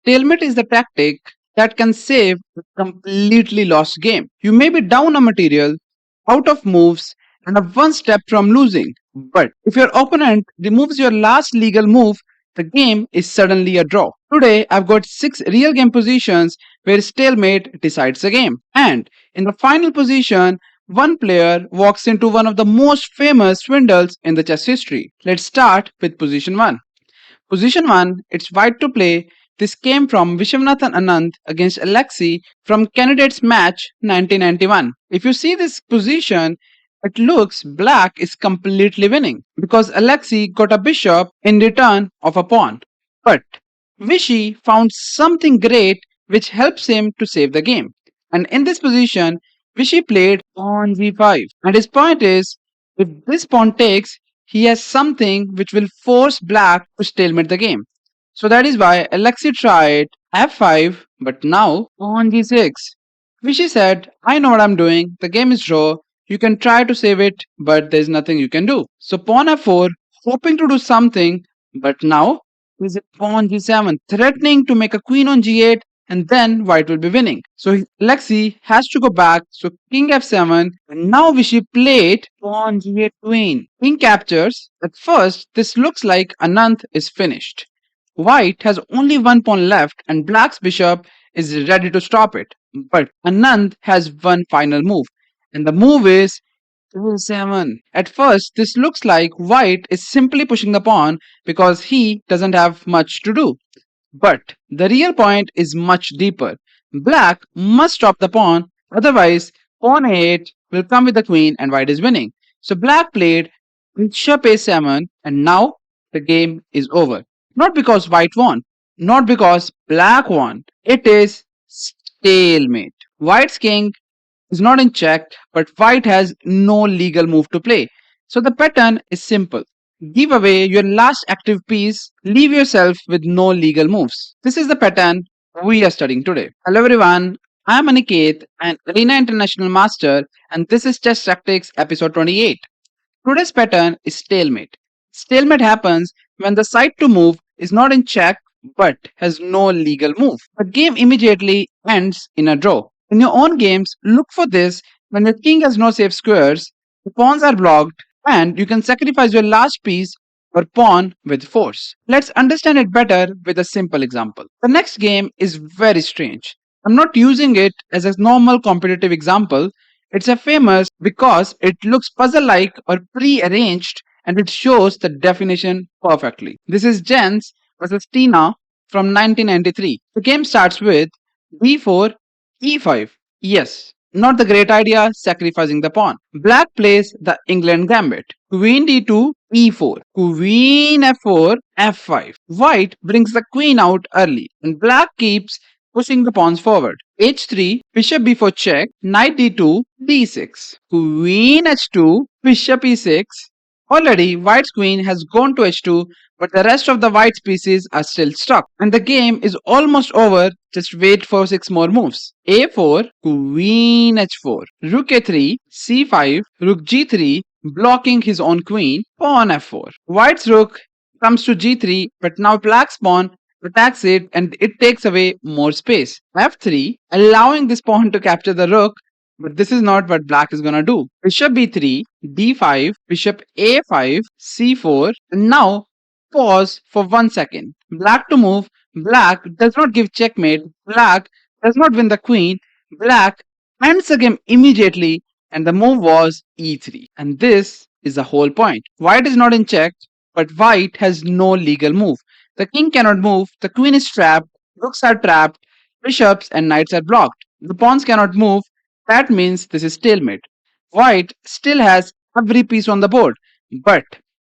Stalemate is the tactic that can save a completely lost game. You may be down on material, out of moves, and are one step from losing. But if your opponent removes your last legal move, the game is suddenly a draw. Today, I've got 6 real game positions where stalemate decides the game. And in the final position, one player walks into one of the most famous swindles in the chess history. Let's start with position 1. Position 1, it's white to play. This came from Viswanathan Anand against Alexey from Candidates Match 1991. If you see this position, it looks black is completely winning because Alexey got a bishop in return of a pawn. But Vishy found something great which helps him to save the game. And in this position, Vishy played pawn g5. And his point is, if this pawn takes, he has something which will force black to stalemate the game. So that is why Alexei tried f5, but now pawn g6. Vishy said, I know what I'm doing, the game is draw, you can try to save it, but there's nothing you can do. So pawn f4, hoping to do something, but now is it pawn g7, threatening to make a queen on g8, and then white will be winning. So Alexei has to go back. So king f7, and now Vishy played pawn g8 queen. King captures. At first, this looks like Anand is finished. White has only one pawn left, and black's bishop is ready to stop it. But Anand has one final move, and the move is a7. At first, this looks like white is simply pushing the pawn because he doesn't have much to do. But the real point is much deeper. Black must stop the pawn, otherwise pawn a8 will come with the queen and white is winning. So black played bishop a7 and now the game is over. Not because white won, not because black won. It is stalemate. White's king is not in check, but white has no legal move to play. So the pattern is simple. Give away your last active piece, leave yourself with no legal moves. This is the pattern we are studying today. Hello everyone, I am Aniket, an Arena International Master, and this is Chess Tactics episode 28. Today's pattern is stalemate. Stalemate happens when the side to move is not in check but has no legal move. The game immediately ends in a draw. In your own games, look for this when your king has no safe squares, the pawns are blocked, and you can sacrifice your last piece or pawn with force. Let's understand it better with a simple example. The next game is very strange. I'm not using it as a normal competitive example. It's a famous because it looks puzzle-like or pre-arranged and it shows the definition perfectly. This is Jens versus Tina from 1993. The game starts with b4, e5. Yes, not the great idea, sacrificing the pawn. Black plays the England gambit. Queen d2, e4. Queen f4, f5. White brings the queen out early and black keeps pushing the pawns forward. h3, bishop b4 check, knight d2, d6. Queen h2, bishop e6. Already, white's queen has gone to h2, but the rest of the white's pieces are still stuck. And the game is almost over, just wait for 6 more moves. a4, queen h4, rook a3, c5, rook g3, blocking his own queen, pawn f4. White's rook comes to g3, but now black's pawn attacks it and it takes away more space. f3, allowing this pawn to capture the rook, but this is not what black is gonna do. Bishop b3, d5, bishop a5, c4, and now pause for 1 second. Black to move. Black does not give checkmate. Black does not win the queen. Black ends the game immediately, and the move was e3. And this is the whole point. White is not in check, but white has no legal move. The king cannot move, the queen is trapped, rooks are trapped, bishops and knights are blocked. The pawns cannot move. That means this is stalemate. White still has every piece on the board, but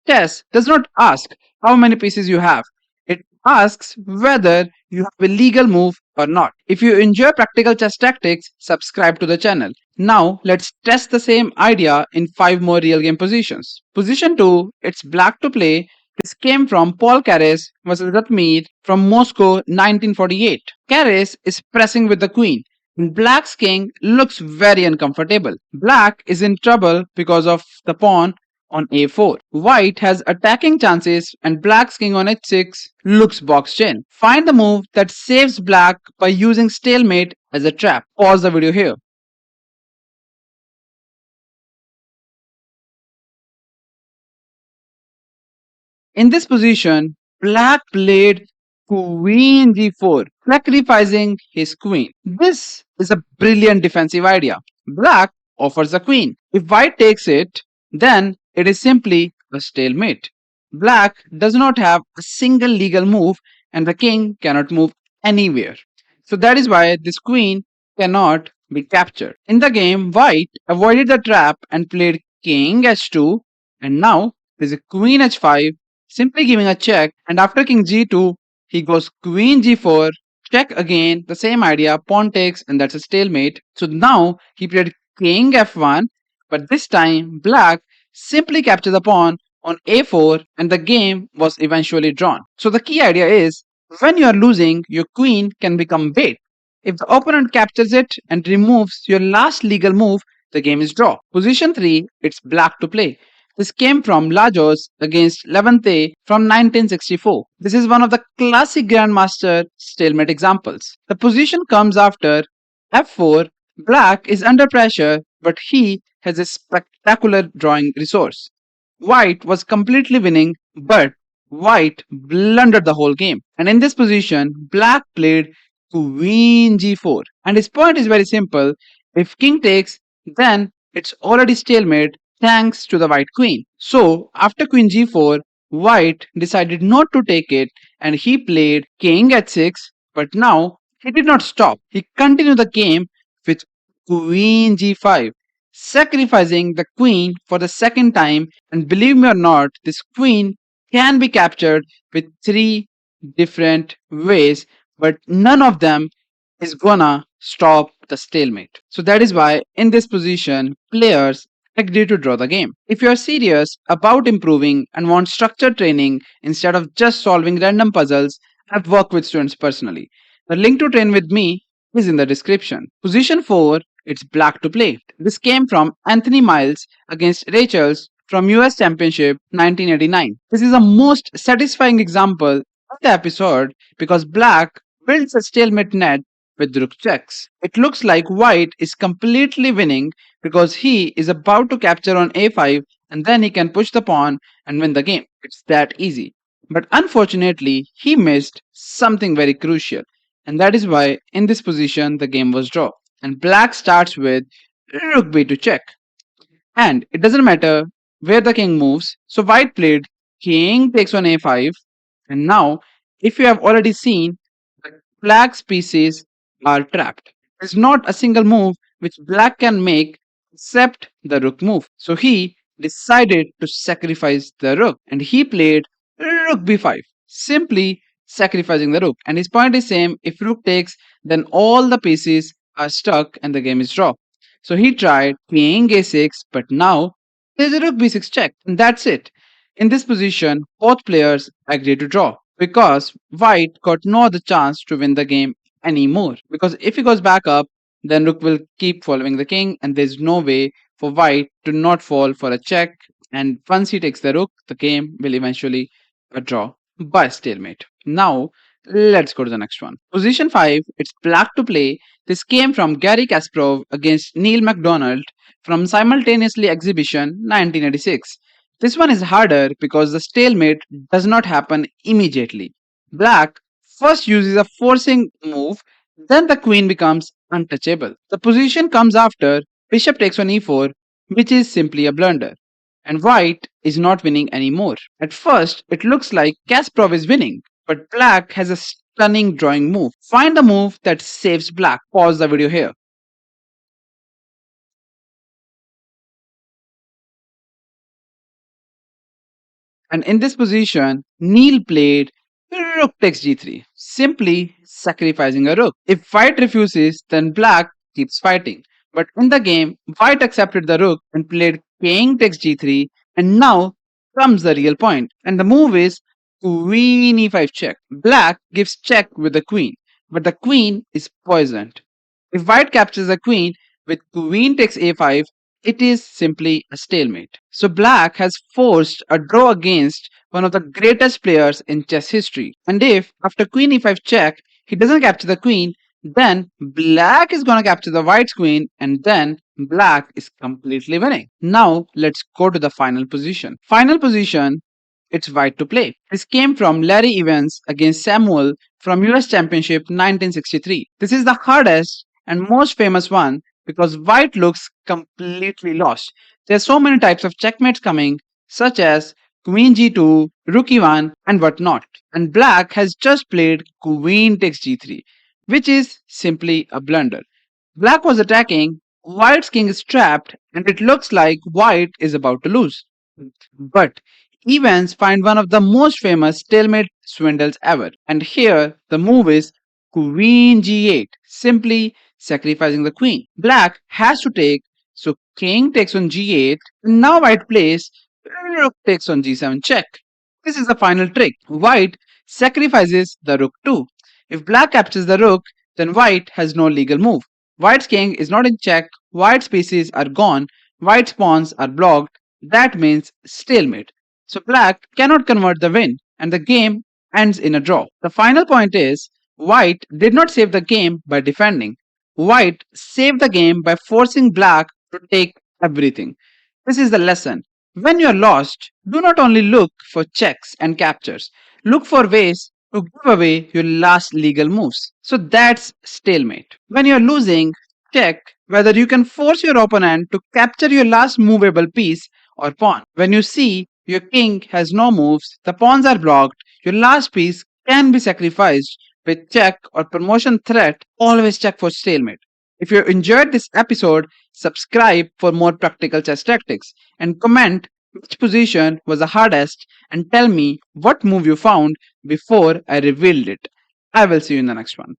chess does not ask how many pieces you have. It asks whether you have a legal move or not. If you enjoy practical chess tactics, subscribe to the channel. Now let's test the same idea in 5 more real game positions. Position 2, it's black to play. This came from Paul Keres versus Ratmir from Moscow 1948. Keres is pressing with the queen. And black's king looks very uncomfortable. Black is in trouble because of the pawn on a4. White has attacking chances and black's king on h6 looks boxed in. Find the move that saves black by using stalemate as a trap. Pause the video here. In this position, black played queen g4, sacrificing his queen. This is a brilliant defensive idea. Black offers a queen. If white takes it, then it is simply a stalemate. Black does not have a single legal move and the king cannot move anywhere. So that is why this queen cannot be captured. In the game, white avoided the trap and played king h2, and now there is a queen h5, simply giving a check, and after king g2, he goes queen g4, check again, the same idea, pawn takes, and that's a stalemate. So now he played king f1, but this time black simply captured the pawn on a4 and the game was eventually drawn. So the key idea is when you are losing, your queen can become bait. If the opponent captures it and removes your last legal move, the game is draw. Position 3, it's black to play. This came from Lajos against Levente from 1964. This is one of the classic Grandmaster stalemate examples. The position comes after f4. Black is under pressure, but he has a spectacular drawing resource. White was completely winning, but white blundered the whole game. And in this position, black played queen g4. And his point is very simple. If king takes, then it's already stalemate thanks to the white queen. So after queen g4, white decided not to take it and he played king h6, but now he did not stop. He continued the game with queen g5, sacrificing the queen for the second time, and believe me or not, this queen can be captured with 3 different ways, but none of them is gonna stop the stalemate. So that is why in this position, players agree to draw the game. If you are serious about improving and want structured training instead of just solving random puzzles, I've worked with students personally. The link to train with me is in the description. Position 4, it's black to play. This came from Anthony Miles against Rachels from US Championship 1989. This is the most satisfying example of the episode because black builds a stalemate net with rook checks. It looks like white is completely winning because he is about to capture on a5 and then he can push the pawn and win the game. It's that easy. But unfortunately, he missed something very crucial, and that is why in this position the game was draw. And black starts with rook b2 check. And it doesn't matter where the king moves. So white played king takes on a5. And now, if you have already seen, black's pieces are trapped. There's not a single move which black can make except the rook move. So he decided to sacrifice the rook and he played rook b5, simply sacrificing the rook. And his point is same, if rook takes, then all the pieces are stuck and the game is draw. So he tried king a6, but now there's a rook b6 check, and that's it. In this position, both players agree to draw because white got no other chance to win the game anymore. Because if he goes back up, then rook will keep following the king, and there's no way for white to not fall for a check. And once he takes the rook, the game will eventually draw by stalemate. Now, let's go to the next one. Position 5, it's black to play. This came from Garry Kasparov against Neil McDonald from Simultaneously Exhibition 1986. This one is harder because the stalemate does not happen immediately. Black first uses a forcing move, then the queen becomes untouchable. The position comes after bishop takes on e4, which is simply a blunder. And white is not winning anymore. At first, it looks like Kasparov is winning, but black has a stunning drawing move. Find the move that saves black. Pause the video here. And in this position, Neil played rook takes g3, simply sacrificing a rook. If white refuses, then black keeps fighting. But in the game, white accepted the rook and played king takes g3, and now comes the real point. And the move is queen e5 check. Black gives check with the queen, but the queen is poisoned. If white captures the queen with queen takes a5, It is simply a stalemate. So black has forced a draw against one of the greatest players in chess history. And if after queen e5 check he doesn't capture the queen, then black is gonna capture the white's queen and then black is completely winning. Now let's go to the final position. Final position, it's white to play. This came from Larry Evans against Samuel from US Championship 1963. This is the hardest and most famous one because white looks completely lost. There's so many types of checkmates coming, such as queen g2, rook e1, and whatnot. And black has just played queen takes g3, which is simply a blunder. Black was attacking, white's king is trapped, and it looks like white is about to lose. But Evans find one of the most famous stalemate swindles ever. And here the move is queen g8, simply sacrificing the queen. Black has to take, so king takes on g8, and now white plays rook takes on g7 check. This is the final trick. White sacrifices the rook too. If black captures the rook, then white has no legal move. White's king is not in check, white's pieces are gone, white's pawns are blocked. That means stalemate. So black cannot convert the win and the game ends in a draw. The final point is white did not save the game by defending. White saved the game by forcing black to take everything. This is the lesson. When you're lost, do not only look for checks and captures, look for ways to give away your last legal moves. So that's stalemate. When you're losing, check whether you can force your opponent to capture your last movable piece or pawn. When you see your king has no moves, the pawns are blocked, your last piece can be sacrificed with check or promotion threat, always check for stalemate. If you enjoyed this episode, subscribe for more practical chess tactics and comment which position was the hardest and tell me what move you found before I revealed it. I will see you in the next one.